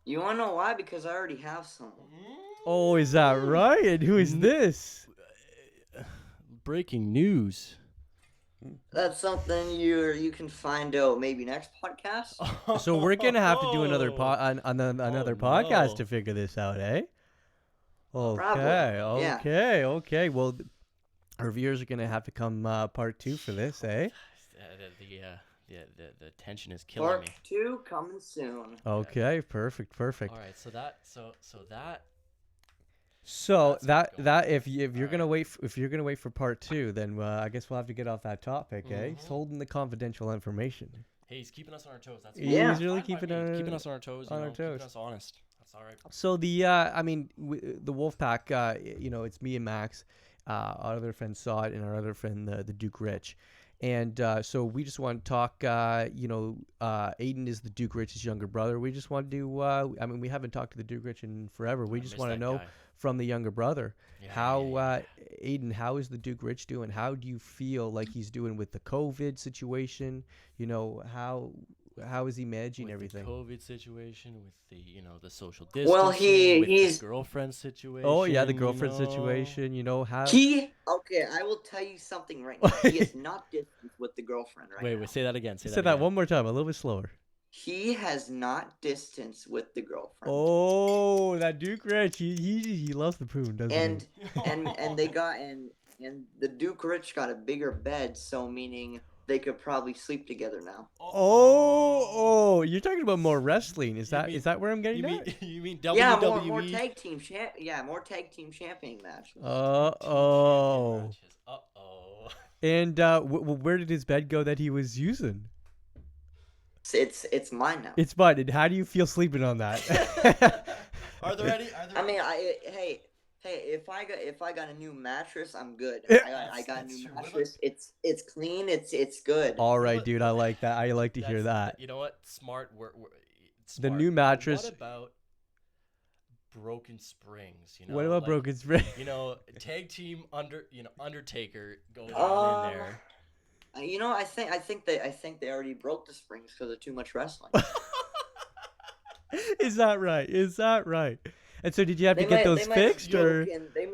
You want to know why? Because I already have someone. Oh, is that right? And who is this? breaking news. That's something you can find out maybe next podcast. So we're gonna have to do another another podcast no. to figure this out, eh? Probably. Okay, Yeah. okay. Well, our viewers are gonna have to come part 2 for this, eh? The tension is killing Part me. 2 coming soon. Okay, perfect. All right, so that So That's that going that on. if you're All gonna right. wait if you're gonna wait for part 2, then I guess we'll have to get off that topic, eh? He's Mhm. holding the confidential information. hey, he's keeping us on our toes. That's Yeah. He's really fine by keeping me. Keeping us on our toes. on our Keeping toes. us honest. That's all right. So the I mean the Wolfpack, it's me and Max. Our other friend saw it, and our other friend the Duke Rich, and so we just want to talk. Aidan is the Duke Rich's younger brother. We just want to. I mean, we haven't talked to the Duke Rich in forever. We I just miss want to that know guy. from the younger brother Yeah, how yeah. Aidan, how is the Duke Rich doing? How do you feel like he's doing with the COVID situation? How is he managing With everything? the COVID situation, with the the social Well, distancing, with he's the girlfriend situation. Oh yeah, the girlfriend you know. situation. How? okay. I will tell you something right now. He is not distant with the girlfriend right now. Wait, say that again. Say Say that that again. one more time, a little bit slower. He has not distance with the girlfriend. Oh, that Duke Rich, he loves the poon, doesn't and he? and they got and the Duke Rich got a bigger bed, so meaning they could probably sleep together now. Oh, you're talking about more wrestling. Is that where I'm getting You mean at? you mean Yeah, WWE? more tag team more tag team champion matches. Oh. Uh oh. And where did his bed go that he was using? It's mine now. It's mine. And how do you feel sleeping on that? Are there any? I mean, hey, if I got a new mattress, I'm good. I got a That's new true. What about- mattress. It's clean. It's good. All right, But- dude. I like that. I like to hear that. You know what? Smart. The Smart. new But mattress- What about broken springs? What about like, broken spring? Tag team Undertaker goes Uh, on in there. I think they already broke the springs because of too much wrestling. Is that right? Is that right? And so, did you have to They get might- those they might have fixed, or? broken- They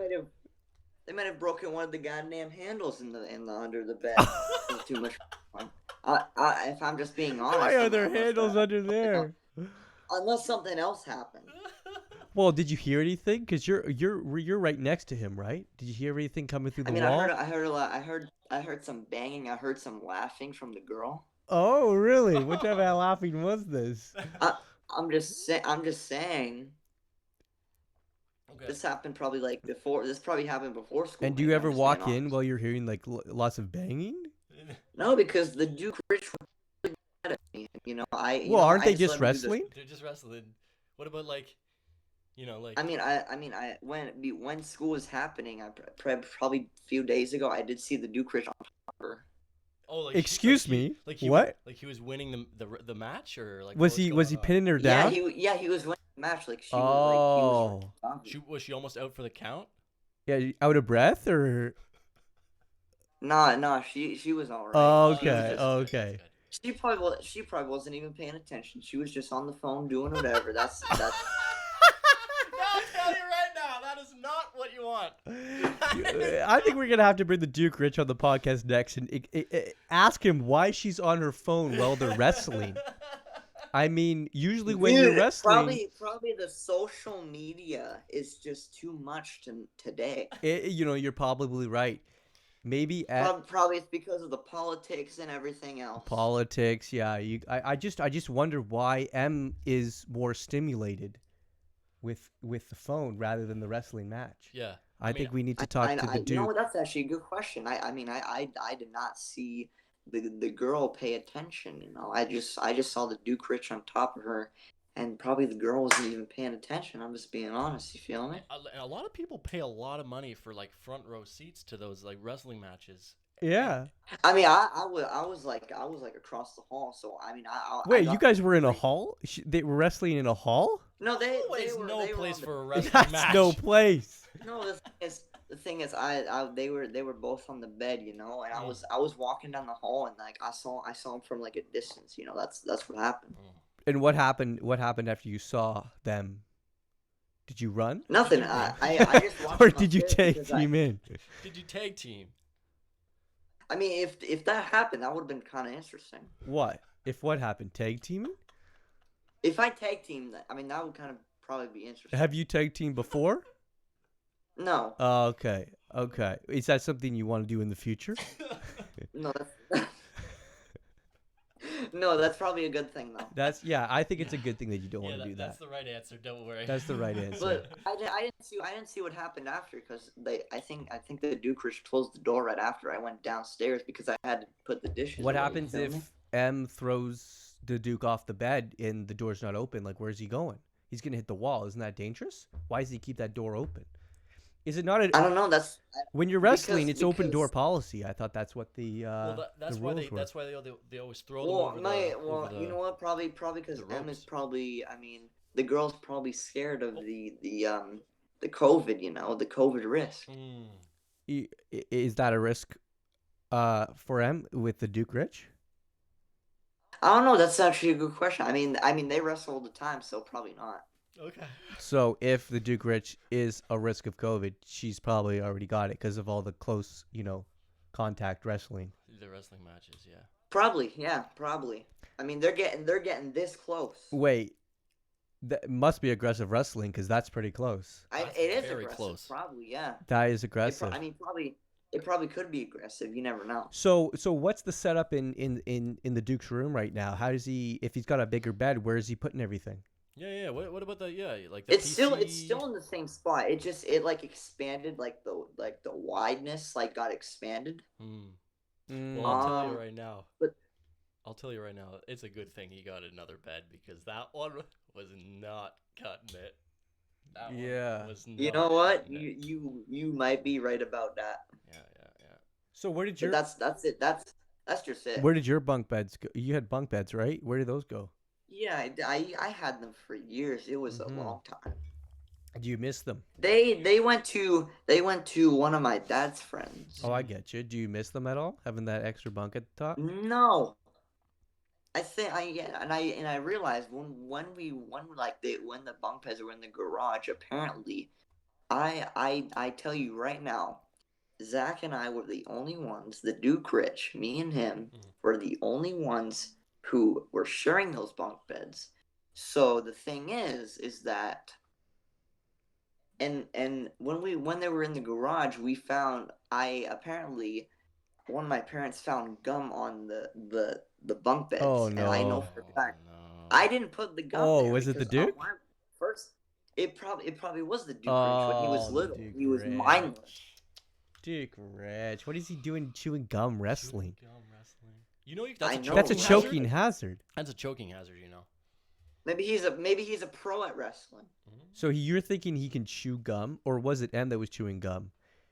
might have broken one of the goddamn handles in the under the bed. It was too much fun. If I'm just being honest. Why are there unless handles that- under there? Unless something else happened. Well, did you hear anything? Because you're right next to him, right? Did you hear anything coming through the I mean, wall? I heard a lot. I heard some banging. I heard some laughing from the girl. Oh, really? What type of laughing was this? I'm just saying. Okay. This happened probably before. This probably happened before school. And do you maybe, ever I'm just walk being in honest. while you're hearing like lots of banging? No, because the Duke Rich was really mad at me. Aren't I they let just him do this- wrestling? They're just wrestling. What about like? When school was happening, probably a few days ago, I did see the Duke Rich on top of her. Oh, like Excuse me? he, What? Like he was winning the match, or like Was what he going on? pinning her Yeah, down? he was winning the match. Like she Oh. was. Was she almost out for the count? Yeah, out of breath or? No, she was alright. Oh, She was okay, just- okay. She probably wasn't even paying attention. She was just on the phone doing whatever. That's No, I'm telling you right now, that is not what you want. I think we're gonna have to bring the Duke Rich on the podcast next and ask him why she's on her phone while they're wrestling. I mean, usually when you're Dude, wrestling, probably the social media is just too much today. you're probably right. Maybe at Probably it's because of the politics and everything else. politics, yeah. I just wonder why M is more stimulated with the phone rather than the wrestling match. Yeah. I think we need to talk to the Duke. You know what? That's actually a good question. I did not see the girl pay attention. I just saw the Duke Rich on top of her, and probably the girl wasn't even paying attention. I'm just being honest. You feel me? A lot of people pay a lot of money for like front row seats to those like wrestling matches. Yeah. I mean, I was like across the hall. So I mean, I Wait, got you guys were in a free- hall? They were wrestling in a hall? No, they Always were. no they were place on the- for a wrestling That's match. no place. No, the thing is, they were both on the bed, and I was walking down the hall, and like I saw them from like a distance, that's what happened. And what happened? What happened after you saw them? Did you run? Nothing. I just watched Or them did you upstairs tag because team in? Did you tag team? I mean, if that happened, that would have been kind of interesting. What? If what happened? Tag teaming? If I tag team, I mean, that would kind of probably be interesting. Have you tag teamed before? No, Oh, okay. Okay. Is that something you want to do in the future? no, that's no, that's probably a good thing though. Yeah, I think it's a good thing that you don't want to do That's that. the right answer. Don't worry. That's the right answer. But I didn't see what happened after because I think the Duke closed the door right after I went downstairs because I had to put the dishes. What away, happens you feel me? if M throws the Duke off the bed and the door's not open? Like, where's he going? He's gonna hit the wall. Isn't that dangerous? Why does he keep that door open? Is it not I don't know. when you're wrestling? because It's open door policy. I thought that's what the That's the why rules were. they always throw them over over the. you know what? Probably because the M is ropes. probably. I mean, the girl's probably scared of the COVID. You know, the COVID risk. Mm. Is that a risk for M with the Duke Rich? I don't know. That's actually a good question. I mean, they wrestle all the time, so probably not. Okay. So if the Duke Rich is a risk of COVID, she's probably already got it because of all the close, contact wrestling. The wrestling matches, yeah. Probably, yeah, probably. I mean, they're getting this close. Wait, that must be aggressive wrestling because that's pretty close. That's It is very aggressive, close. probably, yeah. That is aggressive. I mean, probably it probably could be aggressive. You never know. So what's the setup in the Duke's room right now? How does he, if he's got a bigger bed, where is he putting everything? Yeah. What about like the It's PC? still in the same spot. It like expanded, like the wideness like got expanded. Well, I'll tell you Um, right now. but- I'll tell you right now. It's a good thing he got another bed because that one was not cutting it. That Yeah. one was not You know what? cutting it. You might be right about that. Yeah. So where did But your that's it. That's just it. where did your bunk beds go? You had bunk beds, right? Where did those go? Yeah, I had them for years. It was Mhm. a long time. Do you miss them? They went to one of my dad's friends. Oh, I get you. Do you miss them at all? Having that extra bunk at the top? No, I think and I realized when the bunk beds were in the garage. Apparently, I tell you right now, Zach and I were the only ones. The Duke Rich, me and him, were the only ones who were sharing those bunk beds. So the thing is that and when they were in the garage, we found I apparently one of my parents found gum on the bunk beds, Oh, and I know no. for a fact No. I didn't put the gum Oh, there was it the because Duke? first it probably was the Duke Rich when he was Oh, the little. Duke He was Rich. mindless. Duke Rich. What is he doing chewing gum wrestling? Chewing gum wrestling. You know I that's a know. choking That's a Hazard? choking hazard. That's a choking hazard. You know. Maybe he's a pro at wrestling. So you're thinking he can chew gum, or was it M that was chewing gum?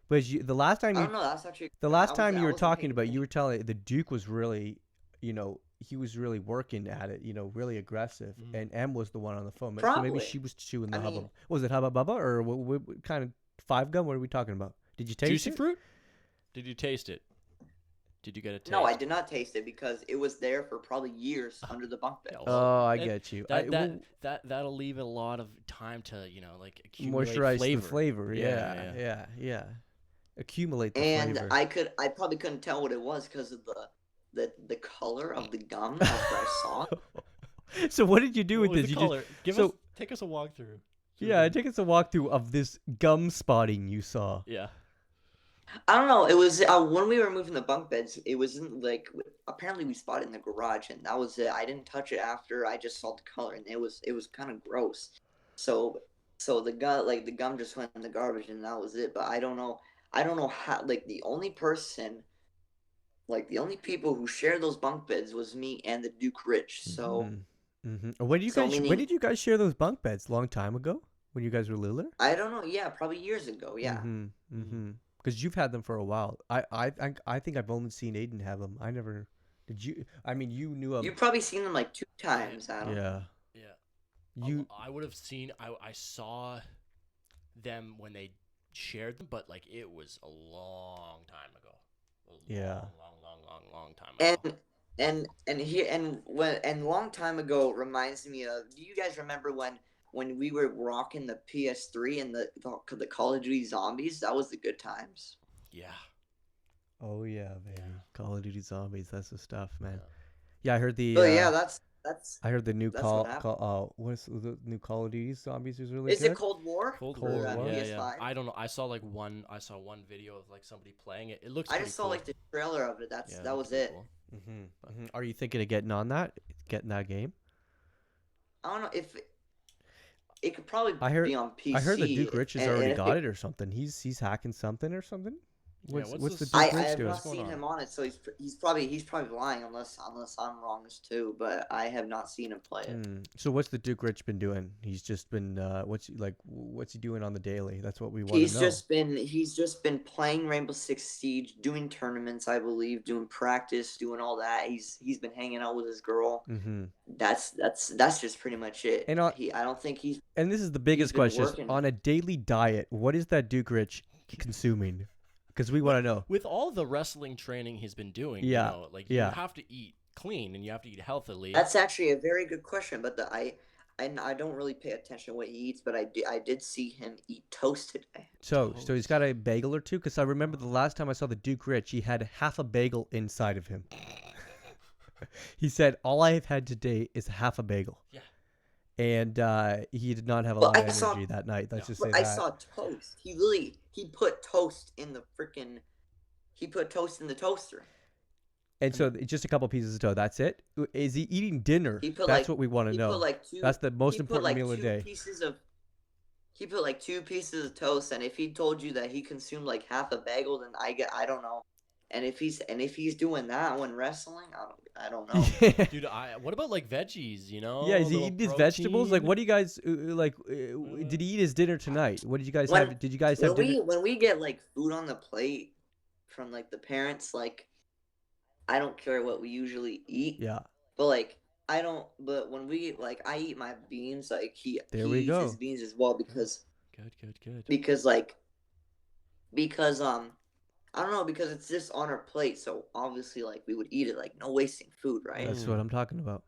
But the last time I you don't know. That's actually the last I time you were wasn't talking paying about, you were attention. telling the Duke was really, he was really working at it, really aggressive, and M was the one on the phone. So maybe Probably. she was chewing the I hubba. mean- Was it Hubba Bubba or what kind of five gum? What are we talking about? Did you taste Juicy it? fruit? Did you taste it? Did you get a taste? No, I did not taste it because it was there for probably years under the bunk bed. Yeah, Oh, I it- get you. That'll leave a lot of time to like accumulate Moisturize flavor. the flavor. Yeah. Yeah. Accumulate the And flavor. I probably couldn't tell what it was because of the color of the gum after I saw it. So what did you do What with was this? the You color? Take us a walkthrough. Yeah, take us a walkthrough of this gum spotting you saw. Yeah. I don't know. It was when we were moving the bunk beds. It wasn't like apparently we spotted it in the garage, and that was it. I didn't touch it after. I just saw the color, and it was kind of gross. So the gum just went in the garbage, and that was it. But I don't know how. Like the only people who shared those bunk beds was me and the Duke Rich. So When did you So guys? When meaning- did you guys share those bunk beds? Long time ago, when you guys were littler. I don't know. Yeah, probably years ago. Yeah. Because you've had them for a while. I think I've only seen Aidan have them. I never. Did you? I mean, you knew of. You've probably seen them like 2 times, Adam. Yeah. Yeah. I would have seen. I saw them when they shared them, but like it was a long time ago. Long time ago. And long time ago reminds me of. Do you guys remember when we were rocking the PS3 and the Call of Duty Zombies? That was the good times. Yeah. Oh yeah, baby. Yeah. Call of Duty Zombies. That's the stuff, man. Yeah. Yeah, I heard the. But yeah, that's I heard the new that's what happened. what's the new Call of Duty Zombies is really Is it good. Cold War Cold Cold War. for War? Yeah, PS5? I don't know. I saw one video of like somebody playing it. It looks I pretty just saw cool. like the trailer of it. Yeah, That looks was pretty it. cool. Are you thinking of getting on that? Getting that game? I don't know if it could probably I heard- be on PC. I heard that Duke Rich has and already if got it or something. He's hacking something or something. Yeah, What's the this- Duke I Rich have doing? not What's going seen on? him on it, so he's probably lying unless I'm wrong too. But I have not seen him play it. So what's the Duke Rich been doing? He's just been what's he doing on the daily? That's what we want to know. He's just been playing Rainbow Six Siege, doing tournaments, I believe, doing practice, doing all that. He's been hanging out with his girl. That's just pretty much it. And I don't think he's. And this is the biggest been question: working. on a daily diet, what is that Duke Rich consuming? Because we want to know. With all the wrestling training he's been doing, Yeah, you know, like yeah. you have to eat clean and you have to eat healthily. That's actually a very good question, but I don't really pay attention to what he eats, but I did see him eat toast today. So he's got a bagel or two. Because I remember the last time I saw the Duke Rich, he had half a bagel inside of him. He said, "All I have had today is half a bagel." Yeah. And he did not have a Well, lot of I saw- energy that night. Let's just say I that. saw toast. He put toast in the toaster. And so just a couple pieces of toast. That's it. Is he eating dinner? He put, That's like- what we want to He know. put like two. That's the most he put, important like, meal of the day. He put like 2 pieces of toast, and if he told you that he consumed like half a bagel, then I don't know. And if he's doing that when wrestling, I don't know. Dude, what about like veggies, you know? Yeah, is he Little eating his vegetables? Like, protein? what do you guys did he eat his dinner tonight? What did you guys When- have? Did you guys have dinner? When we get like food on the plate from like the parents, like I don't care what we usually eat. Yeah. But like I don't. But when we like, I eat my beans. Like he There he we eats go. his beans as well because Good. because I don't know, because it's just on our plate, so obviously like we would eat it, like no wasting food, right? That's what I'm talking about.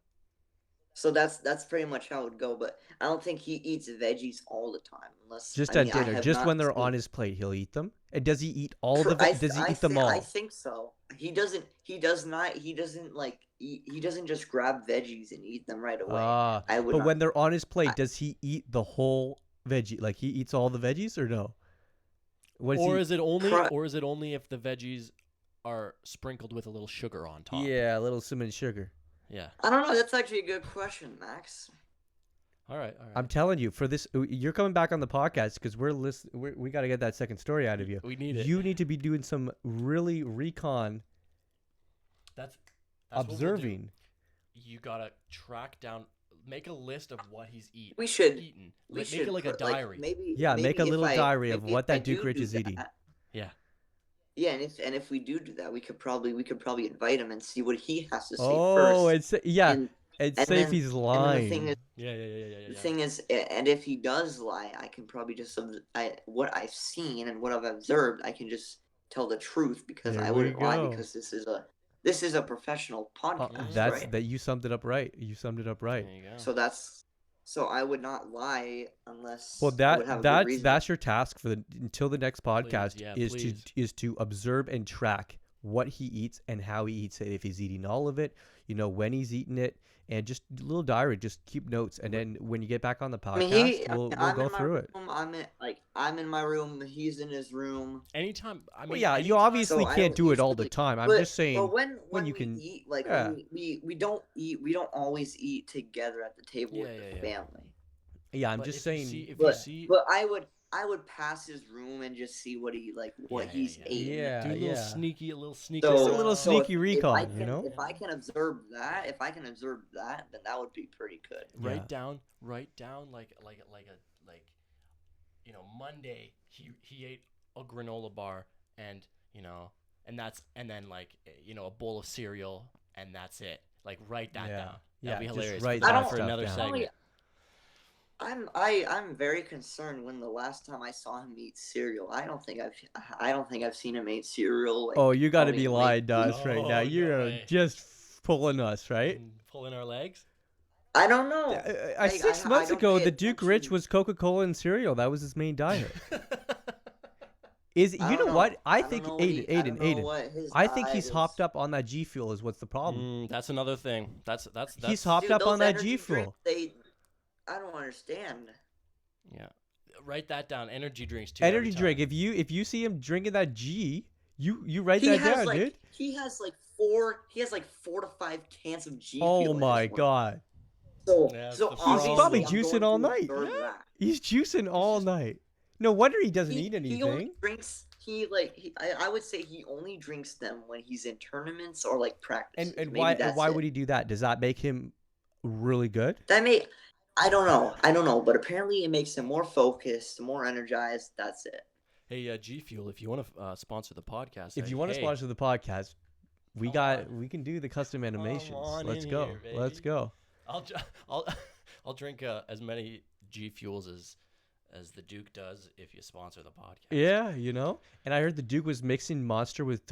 So that's pretty much how it would go. But I don't think he eats veggies all the time, unless Just I at mean, I dinner, have just not when they're seen- on his plate, he'll eat them. And does he eat all the? I- Does he I eat them thi- all? I think so. He doesn't. He does not. He doesn't like eat. He doesn't just grab veggies and eat them right away. I would. But not- when they're on his plate, I- does he eat the whole veggie? Like he eats all the veggies or no? What Or he? is it only Cru- or is it only if the veggies are sprinkled with a little sugar on top? Yeah, a little cinnamon sugar. Yeah. I don't know. That's actually a good question, Max. All right. I'm telling you, for this, you're coming back on the podcast because we got to get that second story out of you. We need it. You need to be doing some really recon That's what we'll do. observing. You gotta track down, make a list of what he's We should. eaten. We Make should it like a put, diary. maybe. Yeah, make a maybe if little diary of maybe what if I that Duke do Rich do is eating. that- Yeah. Yeah, and if we do that, we could probably invite him and see what he has to say Oh, first. it's yeah. And, It's and say if then- he's and then lying. the thing is, Yeah. and if he does lie, I can probably just what I've seen and what I've observed, I can just tell the truth because There I we wouldn't lie go. because this is a professional podcast, That's right? that you summed it up right. You summed it up right. There you go. So I would not lie unless Well, I would have a good reason. that's your task for until the next podcast yeah, is please. to observe and track what he eats and how he eats it. If he's eating all of it, when he's eating it, and just a little diary, just keep notes. And then when you get back on the I podcast, mean, we'll I'm go in my through it. room, I'm in my room. He's in his room. Anytime. I mean, Well, yeah, you anytime- obviously So I can't do it all the usually- time. I'm But- just saying. But when you we can- eat, like yeah. when we don't eat, we don't always eat together at the table with Yeah, the yeah. family. Yeah, I'm But just if you saying. see- if you But see, but I would pass his room and just see what he's Yeah. eating. Yeah, do a little yeah. sneaky, So, Just a little so sneaky if recon, I can, you know? If I can observe that, then that would be pretty good. Yeah. write down like Monday he ate a granola bar and and then a bowl of cereal and that's it. Like write that Yeah. down. Yeah, That'd be just hilarious. write Put that that for stuff another down. segment. I'm very concerned when the last time I saw him eat cereal. I don't think I've seen him eat cereal. Like, Oh, you got to probably be in lying to late us right Oh, now. no You're way. just pulling us, right? And pulling our legs. I don't know. Like, 6 I months don't ago, pay the Duke Rich attention. was Coca-Cola and cereal. That was his main diet. Is I you know don't what? know. I I don't think know what he. I don't know Aiden. what his I think diet he's hopped is. up on that G Fuel. Is what's the problem? That's another thing. That's He's hopped Dude, up on those that G energy drinks, Fuel. I don't understand. yeah. Write that down. Energy drinks too. Energy every time. drink. If you see him drinking that G, you write He that has down, like dude. he has like 4 to 5 cans of G Oh Fuel in my his room. god. So Yeah, that's so the He's probably obviously problem. I'm juicing going all to night. observe Yeah. that. He's juicing all just- night. No wonder he doesn't eat He only anything. drinks I would say he only drinks them when he's in tournaments or like practices. And Maybe why that's why it. would he do that? Does that make him really good? That may I don't know, but apparently it makes him more focused, more energized. That's it. Hey, G Fuel, if you want to sponsor the podcast, If you want to hey, sponsor the podcast, we Come can do the custom animations. on Let's in go. here, Let's baby. go. I'll I'll drink as many G Fuels as the Duke does if you sponsor the podcast. Yeah, you know. And I heard the Duke was mixing Monster with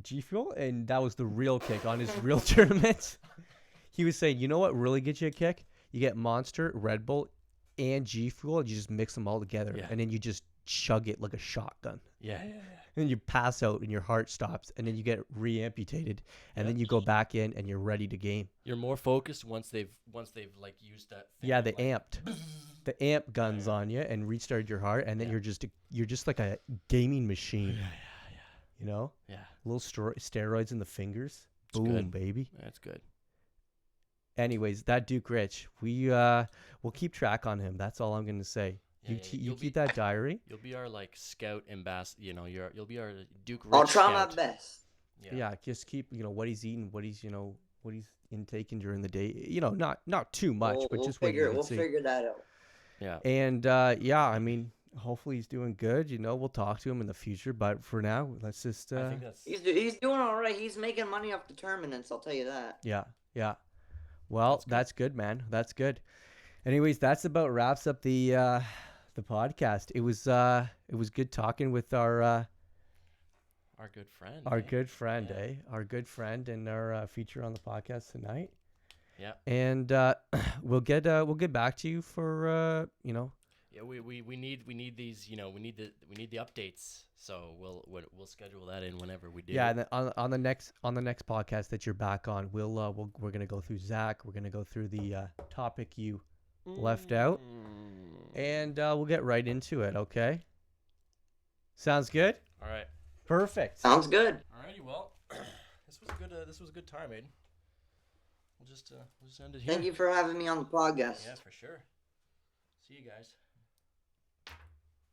G Fuel, and that was the real kick on his real tournaments. He was saying, you know what really gets you a kick? You get Monster, Red Bull, and G Fuel, and you just mix them all together, Yeah. and then you just chug it like a shotgun. Yeah. And then you pass out, and your heart stops, and then you get re-amputated, and Yeah. then you go back in, and you're ready to game. You're more focused once they've like used that. Thing Yeah, of, they like, amped. The amp guns on you and restarted your heart, and then Yeah. you're just like a gaming machine. Yeah. You know, Yeah. little steroids in the fingers. It's Boom, good. baby. That's good. Anyways, that Duke Rich, we'll keep track on him. That's all I'm gonna say. Yeah, you yeah, you you'll keep be- that diary. You'll be our like scout ambassador. You know, you'll be our Duke. Rich I'll try my scout. best. Yeah. Just keep what he's eating, what he's intaking during the day. Not too much, but just what you we'll can see. figure that out. Yeah. And I mean, hopefully he's doing good. We'll talk to him in the future. But for now, let's just I think that's. He's doing all right. He's making money off the tournaments. I'll tell you that. Yeah. Well, that's good, man. That's good. Anyways, that's about wraps up the podcast. It was good talking with our good friend. our eh? good friend, Yeah. our good friend, and our feature on the podcast tonight. Yeah. And we'll get back to you for Yeah, we need these, we need the updates. So we'll schedule that in whenever we do. Yeah, and then on the next podcast that you're back on, we're gonna go through Zach. We're gonna go through the topic you left out, and we'll get right into it. Okay. Sounds good. All right. Perfect. Sounds good. Alrighty. Well, this was a good time, Aiden. We'll just end it here. Thank you for having me on the podcast. Yeah, for sure. See you guys.